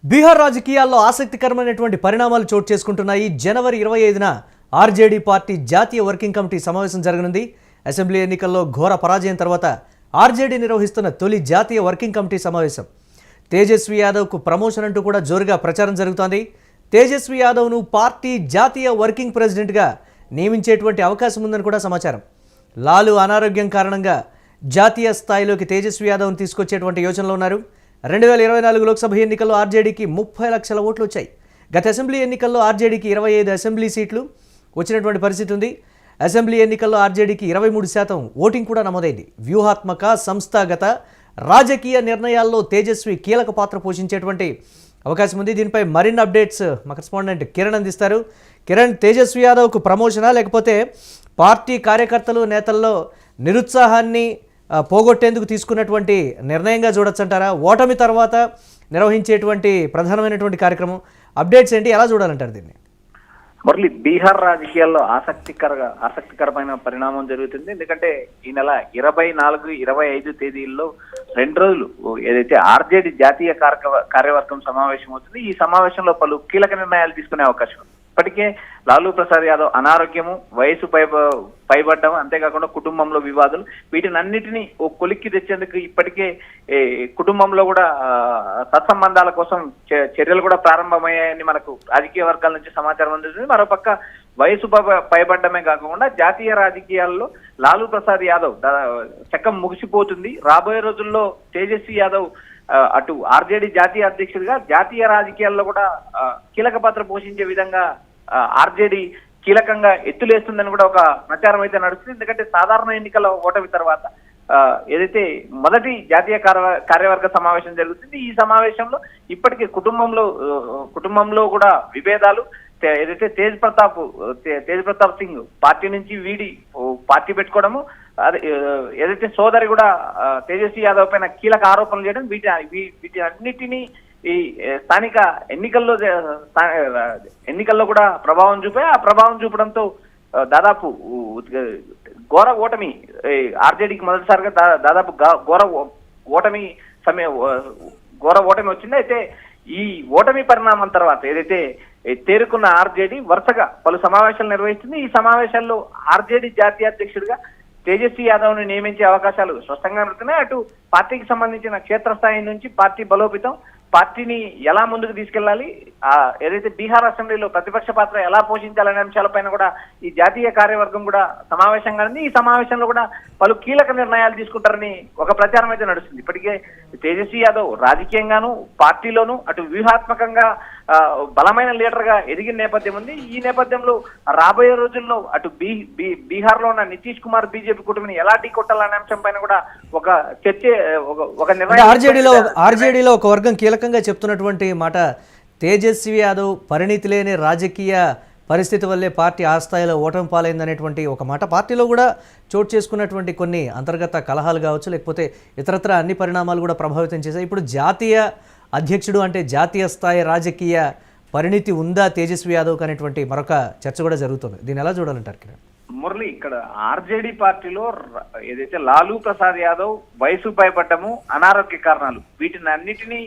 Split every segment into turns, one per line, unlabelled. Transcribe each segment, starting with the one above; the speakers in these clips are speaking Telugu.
బీహార్ రాజకీయాల్లో ఆసక్తికరమైనటువంటి పరిణామాలు చోటు చేసుకుంటున్నాయి. జనవరి 25న ఆర్జేడీ పార్టీ జాతీయ వర్కింగ్ కమిటీ సమావేశం జరగనుంది. అసెంబ్లీ ఎన్నికల్లో ఘోర పరాజయం తర్వాత ఆర్జేడీ నిర్వహిస్తున్న తొలి జాతీయ వర్కింగ్ కమిటీ సమావేశం. తేజస్వి యాదవ్కు ప్రమోషన్ అంటూ కూడా జోరుగా ప్రచారం జరుగుతోంది. తేజస్వి యాదవ్ను పార్టీ జాతీయ వర్కింగ్ ప్రెసిడెంట్గా నియమించేటువంటి అవకాశం ఉందని కూడా సమాచారం. లాలు అనారోగ్యం కారణంగా జాతీయ స్థాయిలోకి తేజస్వి యాదవ్ను తీసుకొచ్చేటువంటి యోచనలో ఉన్నారు. 2024 లోక్సభ ఎన్నికల్లో ఆర్జేడీకి 30 లక్షల ఓట్లు వచ్చాయి. గత అసెంబ్లీ ఎన్నికల్లో ఆర్జేడీకి 25 అసెంబ్లీ సీట్లు వచ్చినటువంటి పరిస్థితి ఉంది. అసెంబ్లీ ఎన్నికల్లో ఆర్జేడీకి 23% ఓటింగ్ కూడా నమోదైంది. వ్యూహాత్మక సంస్థాగత రాజకీయ నిర్ణయాల్లో తేజస్వి కీలక పాత్ర పోషించేటువంటి అవకాశం ఉంది. దీనిపై మరిన్ని అప్డేట్స్ మా కరెస్పాండెంట్ కిరణ్ అందిస్తారు. కిరణ్, తేజస్వి యాదవ్కు ప్రమోషనా లేకపోతే పార్టీ కార్యకర్తలు నేతల్లో నిరుత్సాహాన్ని పోగొట్టేందుకు తీసుకున్నటువంటి నిర్ణయంగా చూడొచ్చంటారా? ఓటమి తర్వాత నిర్వహించేటువంటి ప్రధానమైనటువంటి కార్యక్రమం అప్డేట్స్ ఏంటి, ఎలా చూడాలంటారు దీన్ని?
మురళి, బీహార్ రాజకీయాల్లో ఆసక్తికరమైన పరిణామం జరుగుతుంది. ఎందుకంటే ఈ నెల 24, 25 తేదీల్లో 2 రోజులు ఏదైతే ఆర్జేడీ జాతీయ కార్యవర్గం సమావేశం అవుతుంది. ఈ సమావేశంలో పలు కీలక నిర్ణయాలు తీసుకునే అవకాశం ఉంది. ఇప్పటికే లాలూ ప్రసాద్ యాదవ్ అనారోగ్యము, వయసు పైబడ్డం, అంతేకాకుండా కుటుంబంలో వివాదాలు, వీటినన్నిటినీ ఓ కొలిక్కి తెచ్చేందుకు ఇప్పటికే కుటుంబంలో కూడా సత్సంబంధాల కోసం చర్యలు కూడా ప్రారంభమయ్యాయని మనకు రాజకీయ వర్గాల నుంచి సమాచారం అందుతుంది. మరోపక్క వయసు పైబడ్డమే కాకుండా జాతీయ రాజకీయాల్లో లాలూ ప్రసాద్ యాదవ్ చక్కం ముగిసిపోతుంది. రాబోయే రోజుల్లో తేజస్వి యాదవ్ అటు ఆర్జేడీ జాతీయ అధ్యక్షుడిగా జాతీయ రాజకీయాల్లో కూడా కీలక పాత్ర పోషించే విధంగా ఆర్జేడీ కీలకంగా ఎత్తులేస్తుందని కూడా ఒక ప్రచారం అయితే నడుస్తుంది. ఎందుకంటే సాధారణ ఎన్నికల ఓటమి తర్వాత ఏదైతే మొదటి జాతీయ కార్యవర్గ సమావేశం జరుగుతుంది. ఈ సమావేశంలో ఇప్పటికే కుటుంబంలో కూడా విభేదాలు, ఏదైతే తేజ్ ప్రతాప్ సింగ్ పార్టీ నుంచి వీడి పార్టీ పెట్టుకోవడము, ఏదైతే సోదరి కూడా తేజస్వి యాదవ్ పైన కీలక ఆరోపణలు చేయడం, వీటి అన్నిటినీ ఈ స్థానిక ఎన్నికల్లో కూడా ప్రభావం చూపాయి. ఆ ప్రభావం చూపడంతో దాదాపు ఘోర ఓటమి ఆర్జేడీకి మొదటిసారిగా దాదాపు ఘోర ఓటమి వచ్చింది. అయితే ఈ ఓటమి పరిణామం తర్వాత ఏదైతే తేరుకున్న ఆర్జేడీ వరుసగా పలు సమావేశాలు నిర్వహిస్తుంది. ఈ సమావేశాల్లో ఆర్జేడీ జాతీయ అధ్యక్షుడిగా తేజస్వి యాదవ్ ను నియమించే అవకాశాలు స్పష్టంగా ఉంటున్నాయి. అటు పార్టీకి సంబంధించిన క్షేత్రస్థాయి నుంచి పార్టీ బలోపేతం, పార్టీని ఎలా ముందుకు తీసుకెళ్లాలి, ఏదైతే బీహార్ అసెంబ్లీలో ప్రతిపక్ష పాత్ర ఎలా పోషించాలనే అంశాలపైన కూడా ఈ జాతీయ కార్యవర్గం కూడా సమావేశంగా ఉంది. ఈ సమావేశంలో కూడా పలు కీలక నిర్ణయాలు తీసుకుంటారని ఒక ప్రచారం అయితే నడుస్తుంది. ఇప్పటికే తేజస్వి యాదవ్ రాజకీయంగాను పార్టీలోను అటు వ్యూహాత్మకంగా బలమైన లీడర్ గా ఎదిగిన నేపథ్యం ఉంది. ఈ నేపథ్యంలో రాబోయే రోజుల్లో అటు బీహార్ లో ఉన్న నితీష్ కుమార్ బీజేపీ కూటమిని ఎలా ఢీకొట్టాలనే అంశం పైన కూడా ఒక చర్చ, ఒక నిర్ణయం
ఆర్జేడీలో ఒక వర్గం కీలకంగా చెప్తున్నటువంటి మాట, తేజస్వి యాదవ్ పరిణితి లేని రాజకీయ పరిస్థితి వల్లే పార్టీ ఆ స్థాయిలో ఓటమి పాలైందనేటువంటి ఒక మాట పార్టీలో కూడా చోటు చేసుకున్నటువంటి కొన్ని అంతర్గత కలహాలు కావచ్చు, లేకపోతే ఇతరత్ర అన్ని పరిణామాలు కూడా ప్రభావితం చేశాయి. ఇప్పుడు జాతీయ అధ్యక్షుడు అంటే జాతీయ స్థాయి రాజకీయ పరిణితి ఉందా తేజస్వి యాదవ్ అనేటువంటి మరొక చర్చ కూడా జరుగుతుంది. దీన్ని ఎలా చూడాలంటారు?
మురళి, ఇక్కడ ఆర్జేడీ పార్టీలో ఏదైతే లాలూ ప్రసాద్ యాదవ్ వయసు పైబడ్డము, అనారోగ్య కారణాలు, వీటిని అన్నిటినీ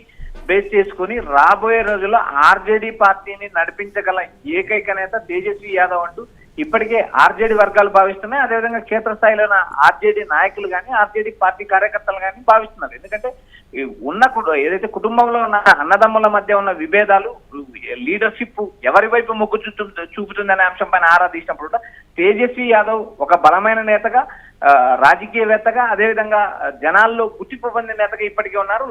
బేస్ చేసుకుని రాబోయే రోజుల్లో ఆర్జేడీ పార్టీని నడిపించగల ఏకైక నేత తేజస్వి యాదవ్ అంటూ ఇప్పటికే ఆర్జేడీ వర్గాలు భావిస్తున్నాయి. అదేవిధంగా క్షేత్రస్థాయిలో ఆర్జేడీ నాయకులు కానీ ఆర్జేడీ పార్టీ కార్యకర్తలు కానీ భావిస్తున్నారు. ఎందుకంటే ఏదైతే కుటుంబంలో ఉన్న అన్నదమ్ముల మధ్య ఉన్న విభేదాలు, లీడర్షిప్ ఎవరి వైపు మొగ్గు చూపుతుందనే అంశం పైన ఆరాధించినప్పుడు తేజస్వి యాదవ్ ఒక బలమైన నేతగా, రాజకీయవేత్తగా, అదేవిధంగా జనాల్లో గుర్తింపు పొందిన నేతగా ఇప్పటికే ఉన్నారు.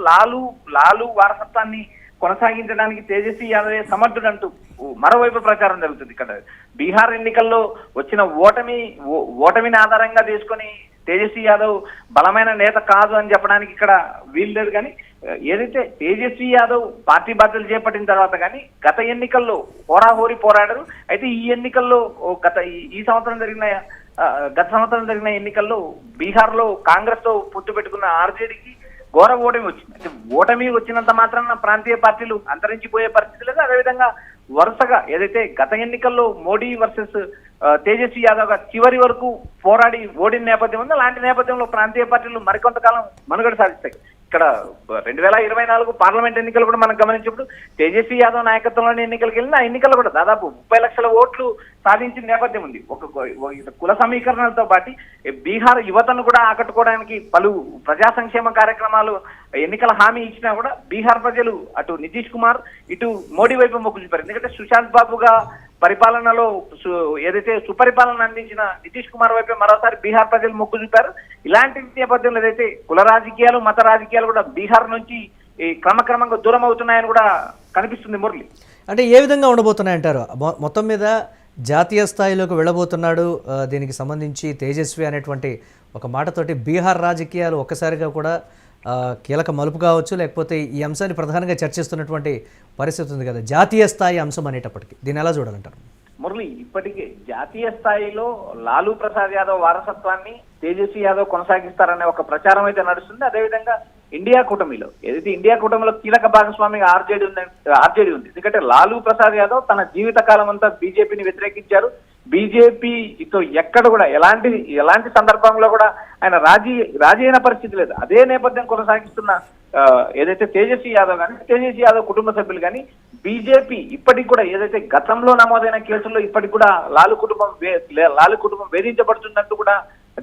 లాలు వారసత్వాన్ని కొనసాగించడానికి తేజస్వి యాదవ్ సమర్థుడంటూ మరోవైపు ప్రచారం జరుగుతుంది. ఇక్కడ బీహార్ ఎన్నికల్లో వచ్చిన ఓటమిని ఆధారంగా తీసుకొని తేజస్వి యాదవ్ బలమైన నేత కాదు అని చెప్పడానికి ఇక్కడ వీలు లేదు. కానీ ఏదైతే తేజస్వి యాదవ్ పార్టీ బాధ్యతలు చేపట్టిన తర్వాత కానీ గత ఎన్నికల్లో హోరాహోరీ పోరాడారు. అయితే ఈ ఎన్నికల్లో గత సంవత్సరం జరిగిన ఎన్నికల్లో బీహార్ లో కాంగ్రెస్ తో పొత్తు పెట్టుకున్న ఆర్జేడీకి ఘోర ఓటమి వచ్చింది. అంటే ఓటమి వచ్చినంత మాత్రాన ప్రాంతీయ పార్టీలు అంతరించిపోయే పరిస్థితి లేదు. అదేవిధంగా వరుసగా ఏదైతే గత ఎన్నికల్లో మోడీ వర్సెస్ తేజస్వి యాదవ్ గా చివరి వరకు పోరాడి ఓడిన నేపథ్యం ఉంది. అలాంటి నేపథ్యంలో ప్రాంతీయ పార్టీలు మరికొంతకాలం మనుగడ సాధిస్తాయి. ఇక్కడ 2024 పార్లమెంట్ ఎన్నికలు కూడా మనం గమనించినప్పుడు తేజస్వి యాదవ్ నాయకత్వంలోని ఎన్నికలకు వెళ్ళిన ఆ ఎన్నికల్లో కూడా దాదాపు 30 లక్షల ఓట్లు సాధించిన నేపథ్యం ఉంది. కుల సమీకరణలతో పాటు బీహార్ యువతను కూడా ఆకట్టుకోవడానికి పలు ప్రజా సంక్షేమ కార్యక్రమాలు ఎన్నికల హామీ ఇచ్చినా కూడా బీహార్ ప్రజలు అటు నితీష్ కుమార్ ఇటు మోడీ వైపు మొగ్గు చూపారు. ఎందుకంటే సుశాంత్ బాబుగా పరిపాలనలో ఏదైతే సుపరిపాలన అందించిన నితీష్ కుమార్ వైపే మరోసారి బీహార్ ప్రజలు మొగ్గు చూపారు. ఇలాంటి నేపథ్యంలో ఏదైతే కుల రాజకీయాలు మత రాజకీయాలు కూడా బీహార్ నుంచి క్రమక్రమంగా దూరం అవుతున్నాయని కూడా కనిపిస్తుంది మురళి.
అంటే ఏ విధంగా ఉండబోతున్నాయంటారు? మొత్తం మీద జాతీయ స్థాయిలోకి వెళ్ళబోతున్నాడు దీనికి సంబంధించి తేజస్వి అనేటువంటి ఒక మాటతోటి బీహార్ రాజకీయాలు ఒక్కసారిగా కూడా కీలక మలుపు కావచ్చు, లేకపోతే ఈ అంశాన్ని ప్రధానంగా చర్చిస్తున్నటువంటి పరిస్థితి ఉంది కదా, జాతీయ స్థాయి అంశం అనేటప్పటికీ దీన్ని ఎలా చూడాలంటారు?
మురళి, ఇప్పటికే జాతీయ స్థాయిలో లాలూ ప్రసాద్ యాదవ్ వారసత్వాన్ని తేజస్వి యాదవ్ కొనసాగిస్తారనే ఒక ప్రచారం అయితే నడుస్తుంది. అదేవిధంగా ఇండియా కూటమిలో ఏదైతే ఇండియా కూటమిలో కీలక భాగస్వామిగా ఆర్జేడీ ఉంది. ఎందుకంటే లాలూ ప్రసాద్ యాదవ్ తన జీవితకాలం అంతా బీజేపీని వ్యతిరేకించారు. బీజేపీతో ఎక్కడ కూడా ఎలాంటి సందర్భంలో కూడా ఆయన రాజీ అయిన పరిస్థితి లేదు. అదే నేపథ్యం కొనసాగిస్తున్న ఏదైతే తేజస్వి యాదవ్ కుటుంబ సభ్యులు కానీ బీజేపీ ఇప్పటికి కూడా ఏదైతే గతంలో నమోదైన కేసుల్లో ఇప్పటికి కూడా లాలూ కుటుంబం వేధించబడుతున్నట్టు కూడా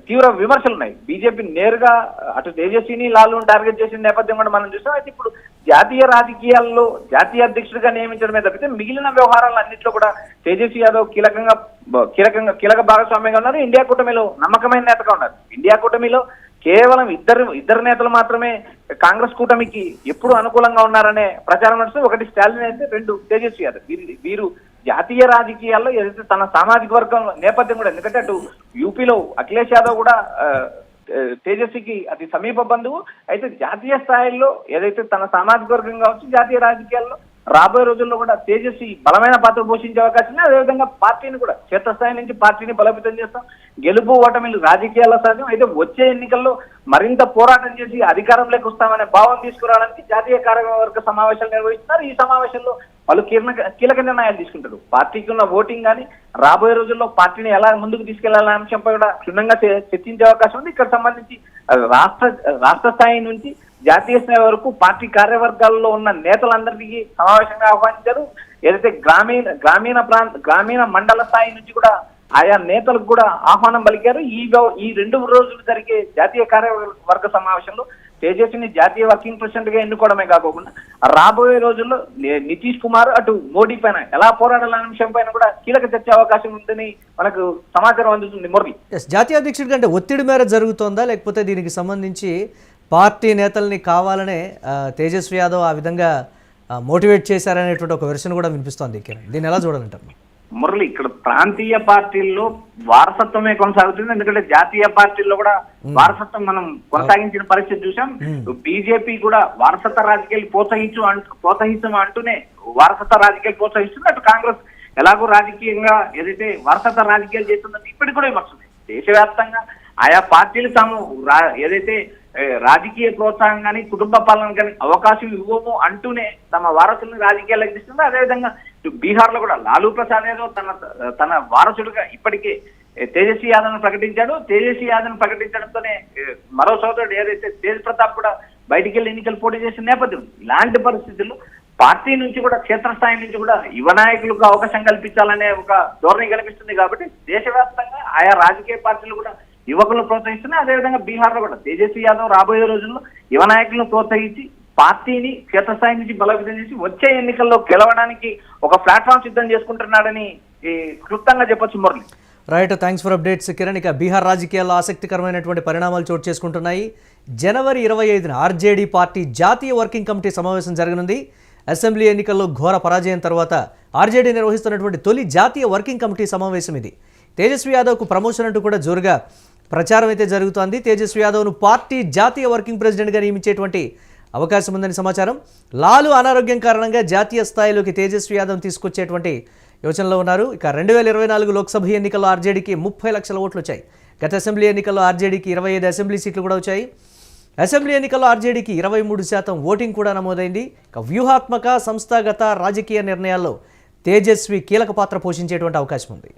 తీవ్ర విమర్శలు ఉన్నాయి. బీజేపీ నేరుగా అటు తేజస్విని లాలూని టార్గెట్ చేసిన నేపథ్యం కూడా మనం చూసాం. అయితే ఇప్పుడు జాతీయ రాజకీయాల్లో జాతీయ అధ్యక్షుడిగా నియమించడమే తప్పితే మిగిలిన వ్యవహారాలన్నింటిలో కూడా తేజస్వి యాదవ్ కీలక భాగస్వామ్యంగా ఉన్నారు. ఇండియా కూటమిలో నమ్మకమైన నేతగా ఉన్నారు. ఇండియా కూటమిలో కేవలం ఇద్దరు నేతలు మాత్రమే కాంగ్రెస్ కూటమికి ఎప్పుడు అనుకూలంగా ఉన్నారనే ప్రచారం నడుస్తుంది. ఒకటి స్టాలిన్ అయితే, రెండు తేజస్వి యాదవ్. వీరు జాతీయ రాజకీయాల్లో ఏదైతే తన సామాజిక వర్గం నేపథ్యం కూడా, ఎందుకంటే అటు యూపీలో అఖిలేష్ యాదవ్ కూడా తేజస్వికి అతి సమీప బంధువు. అయితే జాతీయ స్థాయిలో ఏదైతే తన సామాజిక వర్గం కావచ్చు, జాతీయ రాజకీయాల్లో రాబోయే రోజుల్లో కూడా తేజస్వి బలమైన పాత్ర పోషించే అవకాశం ఉంది. అదేవిధంగా పార్టీని కూడా క్షేత్రస్థాయి నుంచి పార్టీని బలోపేతం చేస్తాం. గెలుపు ఓటమిలు రాజకీయాల సహజం. అయితే వచ్చే ఎన్నికల్లో మరింత పోరాటం చేసి అధికారంలోకి వస్తామనే భావం తీసుకురావడానికి జాతీయ కార్యవర్గ సమావేశాలు నిర్వహిస్తున్నారు. ఈ సమావేశంలో వాళ్ళు కీలక నిర్ణయాలు తీసుకుంటారు. పార్టీకి ఉన్న ఓటింగ్ కానీ రాబోయే రోజుల్లో పార్టీని ఎలా ముందుకు తీసుకెళ్లాలనే అంశంపై కూడా క్షుణ్ణంగా చర్చించే అవకాశం ఉంది. ఇక్కడ సంబంధించి రాష్ట్ర స్థాయి నుంచి జాతీయ స్థాయి వరకు పార్టీ కార్యవర్గాల్లో ఉన్న నేతలందరికీ సమావేశంగా ఆహ్వానించారు. ఏదైతే గ్రామీణ మండల స్థాయి నుంచి కూడా ఆయా నేతలకు కూడా ఆహ్వానం పలికారు. ఈ 2 రోజులు జరిగే జాతీయ కార్యవర్గ సమావేశంలో తేజస్విని జాతీయ వర్కింగ్ ప్రెసిడెంట్ గా ఎన్నుకోవడమే కాకుండా రాబోయే రోజుల్లో నితీష్ కుమార్ అటు మోడీ పైన ఎలా పోరాడాలనే అంశం పైన కూడా కీలక చర్చ అవకాశం ఉందని మనకు సమాచారం అందుతుంది. మురళి,
జాతీయ అధ్యక్షుడి కంటే ఒత్తిడి మేర జరుగుతోందా, లేకపోతే దీనికి సంబంధించి పార్టీ నేతల్ని కావాలనే తేజస్వి యాదవ్ ఆ విధంగా మోటివేట్ చేశారనేటువంటి ఒక వెర్షన్ కూడా వినిపిస్తోంది. దీన్ని ఎలా చూడాలంటారు?
మురళి, ఇక్కడ ప్రాంతీయ పార్టీల్లో వారసత్వమే కొనసాగుతుంది. ఎందుకంటే జాతీయ పార్టీల్లో కూడా వారసత్వం మనం కొనసాగించిన పరిస్థితి చూసాం. బీజేపీ కూడా వారసత్వ రాజకీయాలు ప్రోత్సహించం అంటూనే వారసత్వ రాజకీయాలు ప్రోత్సహిస్తుంది. అటు కాంగ్రెస్ ఎలాగో రాజకీయంగా ఏదైతే వారసత్వ రాజకీయాలు చేస్తుందంటే ఇప్పటికి కూడా విమర్శింది. దేశవ్యాప్తంగా ఆయా పార్టీలు తాము ఏదైతే రాజకీయ ప్రోత్సాహం కానీ కుటుంబ పాలన కానీ అవకాశం ఇవ్వము అంటూనే తమ వారసులను రాజకీయాలకు తీస్తుంది. అదేవిధంగా బీహార్ లో కూడా లాలూ ప్రసాద్ యాదవ్ తన వారసుడుగా ఇప్పటికే తేజస్వి యాదవ్ ప్రకటించాడు. తేజస్వి యాదవ్ ప్రకటించడంతోనే మరో సోదరుడు ఏదైతే తేజ్ ప్రతాప్ కూడా బయటికి వెళ్ళి ఎన్నికలు పోటీ చేసిన నేపథ్యం. ఇలాంటి పరిస్థితుల్లో పార్టీ నుంచి కూడా క్షేత్రస్థాయి నుంచి కూడా యువ నాయకులకు అవకాశం కల్పించాలనే ఒక ధోరణి కనిపిస్తుంది. కాబట్టి దేశవ్యాప్తంగా ఆయా రాజకీయ పార్టీలు కూడా యువకులను ప్రోత్సహిస్తున్నాయి. అదేవిధంగా బీహార్ లో కూడా తేజస్వి యాదవ్ రాబోయే రోజుల్లో యువ నాయకులను ప్రోత్సహించి పార్టీని క్షేత్రస్థాయి నుంచి బలోపేతం చేసి వచ్చే ఎన్నికల్లో గెలవడానికి ఒక ప్లాట్ఫామ్ సిద్ధం చేసుకుంటున్నాడని క్లుప్తంగా చెప్పొచ్చు. Murali,
right, thanks for updates Kiran. ఇక బీహార్ రాజకీయాల్లో ఆసక్తికరమైనటువంటి పరిణామాలు చోటు చేసుకుంటున్నాయి. జనవరి 25న ఆర్జేడీ పార్టీ జాతీయ వర్కింగ్ కమిటీ సమావేశం జరగనుంది. అసెంబ్లీ ఎన్నికల్లో ఘోర పరాజయం తర్వాత ఆర్జేడీ నిర్వహిస్తున్నటువంటి తొలి జాతీయ వర్కింగ్ కమిటీ సమావేశం ఇది. తేజస్వి యాదవ్కు ప్రమోషన్ అంటూ కూడా జోరుగా ప్రచారం అయితే జరుగుతోంది. తేజస్వి యాదవ్ను పార్టీ జాతీయ వర్కింగ్ ప్రెసిడెంట్గా నియమించేటువంటి అవకాశం ఉందని సమాచారం. లాలూ అనారోగ్యం కారణంగా జాతీయ స్థాయిలోకి తేజస్వి యాదవ్ తీసుకొచ్చేటువంటి యోచనలో ఉన్నారు. ఇక 2024 లోక్సభ ఎన్నికల్లో ఆర్జేడీకి 30 లక్షల ఓట్లు వచ్చాయి. గత అసెంబ్లీ ఎన్నికల్లో ఆర్జేడీకి 25 అసెంబ్లీ సీట్లు కూడా వచ్చాయి. అసెంబ్లీ ఎన్నికల్లో ఆర్జేడీకి 23% ఓటింగ్ కూడా నమోదైంది. ఇక వ్యూహాత్మక సంస్థాగత రాజకీయ నిర్ణయాల్లో తేజస్వి కీలక పాత్ర పోషించేటువంటి అవకాశం ఉంది.